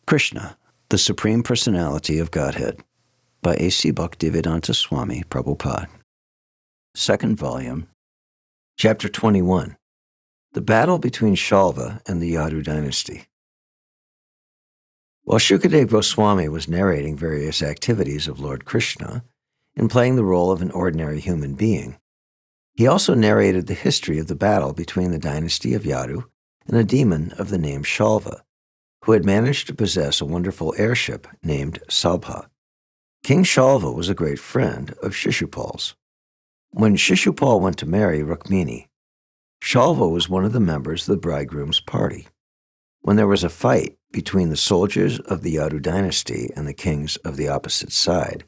Krishna, the Supreme Personality of Godhead, by A.C. Bhaktivedanta Swami, Prabhupāda. Second volume, Chapter 21, The Battle Between Śālva and the Yadu Dynasty. While Shukadeva Goswami was narrating various activities of Lord Krishna in playing the role of an ordinary human being, he also narrated the history of the battle between the dynasty of Yadu and a demon of the name Śālva, who had managed to possess a wonderful airship named Śālva. King Śālva was a great friend of Shishupal's. When Shishupal went to marry Rukmini, Śālva was one of the members of the bridegroom's party. When there was a fight between the soldiers of the Yadu dynasty and the kings of the opposite side,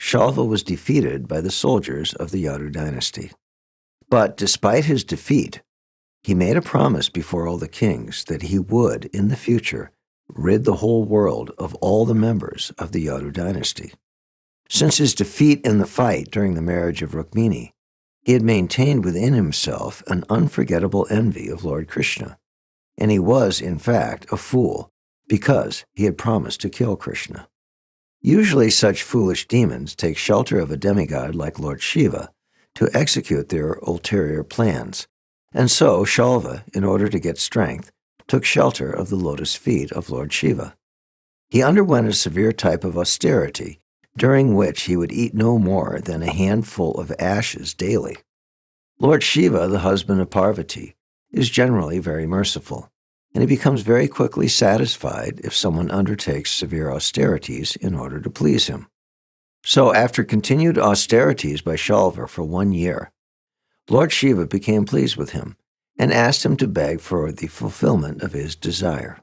Śālva was defeated by the soldiers of the Yadu dynasty. But despite his defeat, he made a promise before all the kings that he would, in the future, rid the whole world of all the members of the Yadu dynasty. Since his defeat in the fight during the marriage of Rukmini, he had maintained within himself an unforgettable envy of Lord Krishna, and he was, in fact, a fool because he had promised to kill Krishna. Usually such foolish demons take shelter of a demigod like Lord Shiva to execute their ulterior plans, and so Śālva, in order to get strength, took shelter of the lotus feet of Lord Shiva. He underwent a severe type of austerity, during which he would eat no more than a handful of ashes daily. Lord Shiva, the husband of Parvati, is generally very merciful, and he becomes very quickly satisfied if someone undertakes severe austerities in order to please him. So after continued austerities by Śālva for 1 year, Lord Shiva became pleased with him and asked him to beg for the fulfillment of his desire.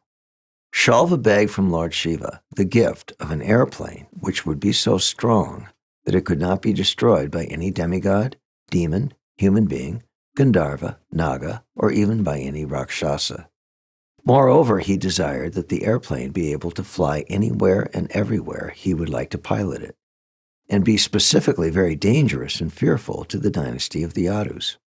Śālva begged from Lord Shiva the gift of an airplane which would be so strong that it could not be destroyed by any demigod, demon, human being, Gandharva, Naga, or even by any Rakshasa. Moreover, he desired that the airplane be able to fly anywhere and everywhere he would like to pilot it, and be specifically very dangerous and fearful to the dynasty of the Yadus.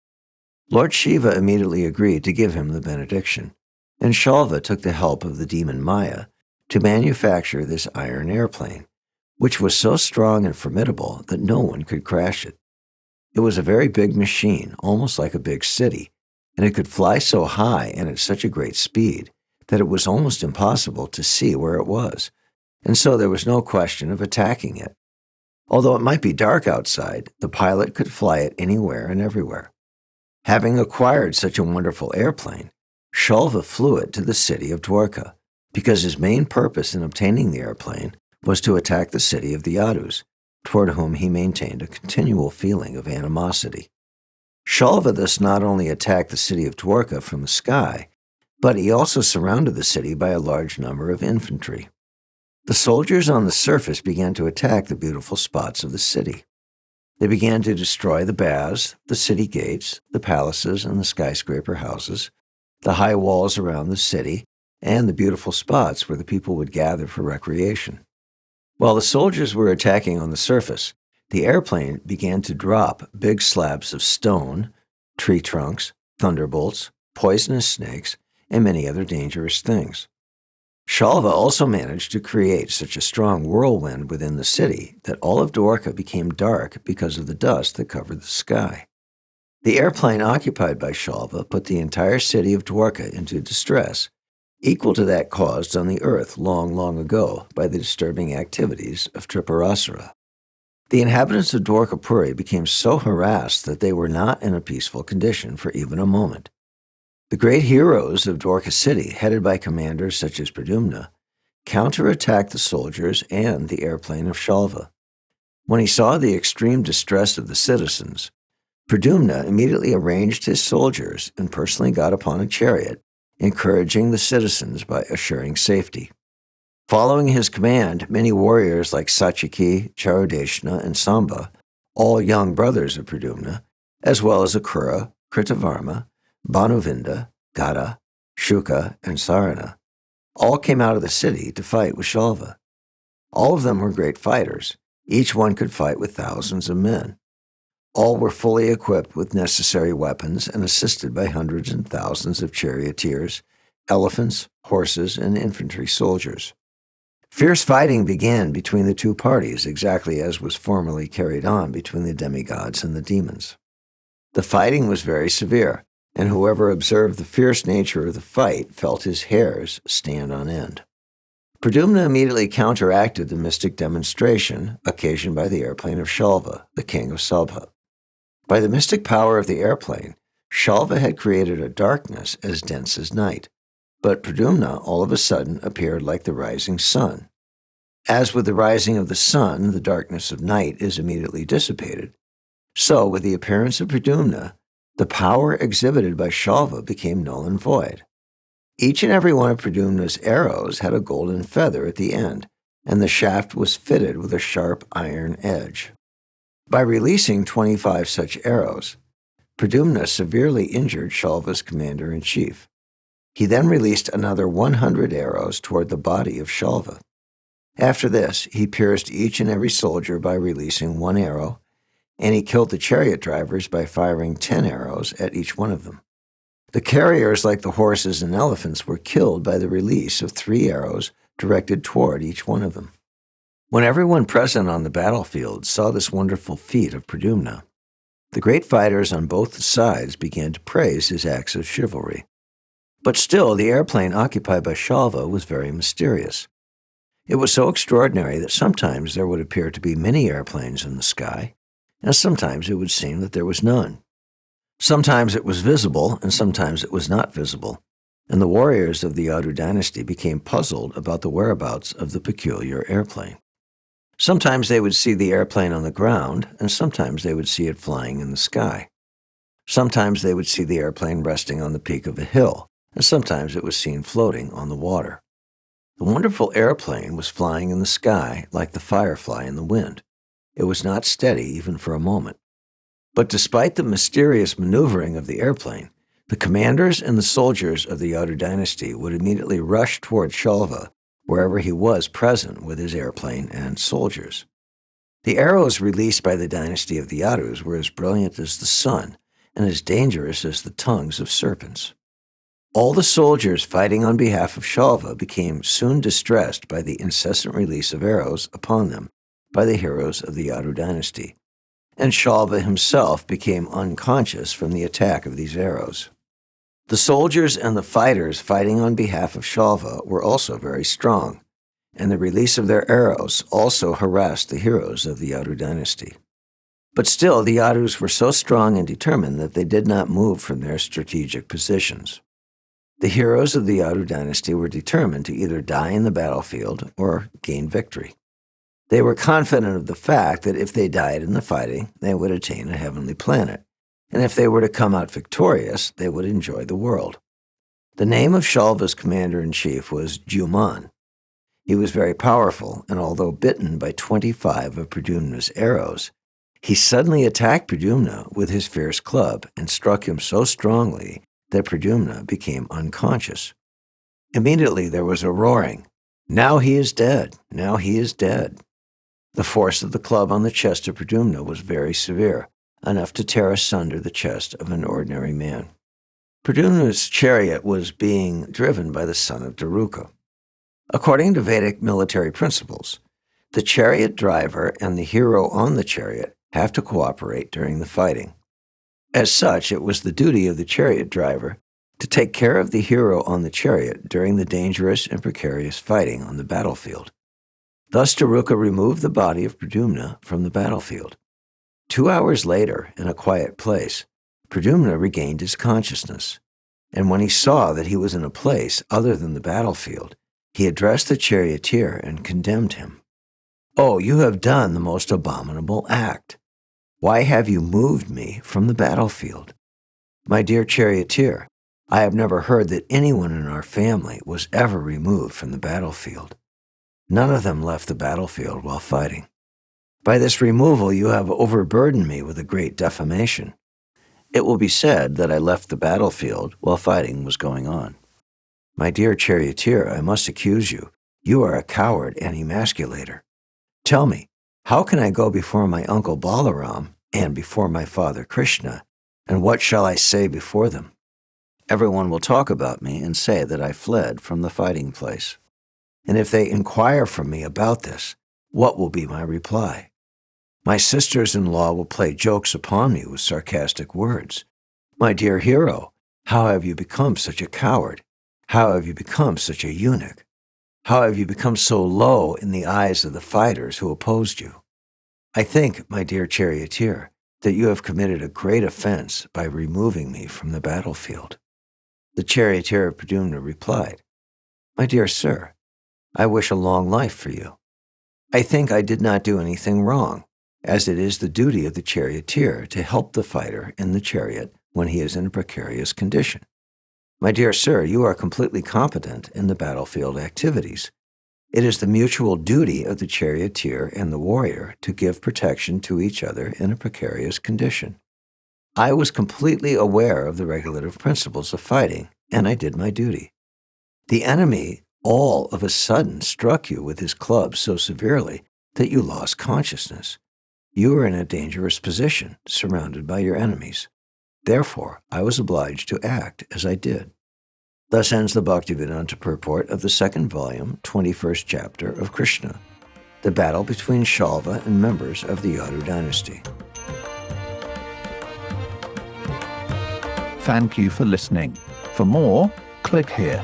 Lord Shiva immediately agreed to give him the benediction, and Śālva took the help of the demon Maya to manufacture this iron airplane, which was so strong and formidable that no one could crash it. It was a very big machine, almost like a big city, and it could fly so high and at such a great speed that it was almost impossible to see where it was, and so there was no question of attacking it. Although it might be dark outside, the pilot could fly it anywhere and everywhere. Having acquired such a wonderful airplane, Śālva flew it to the city of Dwarka, because his main purpose in obtaining the airplane was to attack the city of the Yadus, toward whom he maintained a continual feeling of animosity. Śālva thus not only attacked the city of Dwarka from the sky, but he also surrounded the city by a large number of infantry. The soldiers on the surface began to attack the beautiful spots of the city. They began to destroy the baths, the city gates, the palaces and the skyscraper houses, the high walls around the city, and the beautiful spots where the people would gather for recreation. While the soldiers were attacking on the surface, the airplane began to drop big slabs of stone, tree trunks, thunderbolts, poisonous snakes, and many other dangerous things. Śālva also managed to create such a strong whirlwind within the city that all of Dwarka became dark because of the dust that covered the sky. The airplane occupied by Śālva put the entire city of Dwarka into distress, equal to that caused on the earth long, long ago by the disturbing activities of Tripurasura. The inhabitants of Dwarkapuri became so harassed that they were not in a peaceful condition for even a moment. The great heroes of Dwarka city, headed by commanders such as Pradyumna, counterattacked the soldiers and the airplane of Śālva. When he saw the extreme distress of the citizens, Pradyumna immediately arranged his soldiers and personally got upon a chariot, encouraging the citizens by assuring safety. Following his command, many warriors like Satyaki, Charudeshna, and Samba, all young brothers of Pradyumna, as well as Akura, Kritavarma, Bhanuvinda, Gada, Shuka, and Sarana, all came out of the city to fight with Śālva. All of them were great fighters. Each one could fight with thousands of men. All were fully equipped with necessary weapons and assisted by hundreds and thousands of charioteers, elephants, horses, and infantry soldiers. Fierce fighting began between the two parties, exactly as was formerly carried on between the demigods and the demons. The fighting was very severe, and whoever observed the fierce nature of the fight felt his hairs stand on end. Pradyumna immediately counteracted the mystic demonstration occasioned by the airplane of Śālva, the king of Śālva. By the mystic power of the airplane, Śālva had created a darkness as dense as night, but Pradyumna all of a sudden appeared like the rising sun. As with the rising of the sun, the darkness of night is immediately dissipated, so with the appearance of Pradyumna, the power exhibited by Śālva became null and void. Each and every one of Pradyumna's arrows had a golden feather at the end, and the shaft was fitted with a sharp iron edge. By releasing 25 such arrows, Pradyumna severely injured Śālva's commander-in-chief. He then released another 100 arrows toward the body of Śālva. After this, he pierced each and every soldier by releasing 1 arrow, and he killed the chariot drivers by firing 10 arrows at each one of them. The carriers, like the horses and elephants, were killed by the release of 3 arrows directed toward each one of them. When everyone present on the battlefield saw this wonderful feat of Pradyumna, the great fighters on both sides began to praise his acts of chivalry. But still, the airplane occupied by Śālva was very mysterious. It was so extraordinary that sometimes there would appear to be many airplanes in the sky, and sometimes it would seem that there was none. Sometimes it was visible, and sometimes it was not visible, and the warriors of the Yadu dynasty became puzzled about the whereabouts of the peculiar airplane. Sometimes they would see the airplane on the ground, and sometimes they would see it flying in the sky. Sometimes they would see the airplane resting on the peak of a hill, and sometimes it was seen floating on the water. The wonderful airplane was flying in the sky like the firefly in the wind. It was not steady even for a moment. But despite the mysterious maneuvering of the airplane, the commanders and the soldiers of the Yadu dynasty would immediately rush toward Śālva wherever he was present with his airplane and soldiers. The arrows released by the dynasty of the Yadus were as brilliant as the sun and as dangerous as the tongues of serpents. All the soldiers fighting on behalf of Śālva became soon distressed by the incessant release of arrows upon them by the heroes of the Yadu dynasty, and Śālva himself became unconscious from the attack of these arrows. The soldiers and the fighters fighting on behalf of Śālva were also very strong, and the release of their arrows also harassed the heroes of the Yadu dynasty. But still, the Yadus were so strong and determined that they did not move from their strategic positions. The heroes of the Yadu dynasty were determined to either die in the battlefield or gain victory. They were confident of the fact that if they died in the fighting, they would attain a heavenly planet, and if they were to come out victorious, they would enjoy the world. The name of Śālva's commander-in-chief was Dwijamani. He was very powerful, and although bitten by 25 of Pradyumna's arrows, he suddenly attacked Pradyumna with his fierce club and struck him so strongly that Pradyumna became unconscious. Immediately there was a roaring, "Now he is dead! Now he is dead!" The force of the club on the chest of Pradyumna was very severe, enough to tear asunder the chest of an ordinary man. Pradyumna's chariot was being driven by the son of Daruka. According to Vedic military principles, the chariot driver and the hero on the chariot have to cooperate during the fighting. As such, it was the duty of the chariot driver to take care of the hero on the chariot during the dangerous and precarious fighting on the battlefield. Thus Daruka removed the body of Pradyumna from the battlefield. 2 hours later, in a quiet place, Pradyumna regained his consciousness, and when he saw that he was in a place other than the battlefield, he addressed the charioteer and condemned him. "Oh, you have done the most abominable act. Why have you moved me from the battlefield? My dear charioteer, I have never heard that anyone in our family was ever removed from the battlefield. None of them left the battlefield while fighting. By this removal, you have overburdened me with a great defamation. It will be said that I left the battlefield while fighting was going on. My dear charioteer, I must accuse you. You are a coward and emasculator. Tell me, how can I go before my uncle Balaram and before my father Krishna, and what shall I say before them? Everyone will talk about me and say that I fled from the fighting place." And if they inquire from me about this, what will be my reply? My sisters-in-law will play jokes upon me with sarcastic words. My dear hero, how have you become such a coward? How have you become such a eunuch? How have you become so low in the eyes of the fighters who opposed you? I think, my dear charioteer, that you have committed a great offense by removing me from the battlefield. The charioteer of Pradyumna replied, My dear sir, I wish a long life for you. I think I did not do anything wrong, as it is the duty of the charioteer to help the fighter in the chariot when he is in a precarious condition. My dear sir, you are completely competent in the battlefield activities. It is the mutual duty of the charioteer and the warrior to give protection to each other in a precarious condition. I was completely aware of the regulative principles of fighting, and I did my duty. The enemy all of a sudden struck you with his club so severely that you lost consciousness. You were in a dangerous position, surrounded by your enemies. Therefore, I was obliged to act as I did. Thus ends the Bhaktivedanta purport of the second volume, 21st chapter of Krishna, the battle between Śālva and members of the Yadu dynasty. Thank you for listening. For more, click here.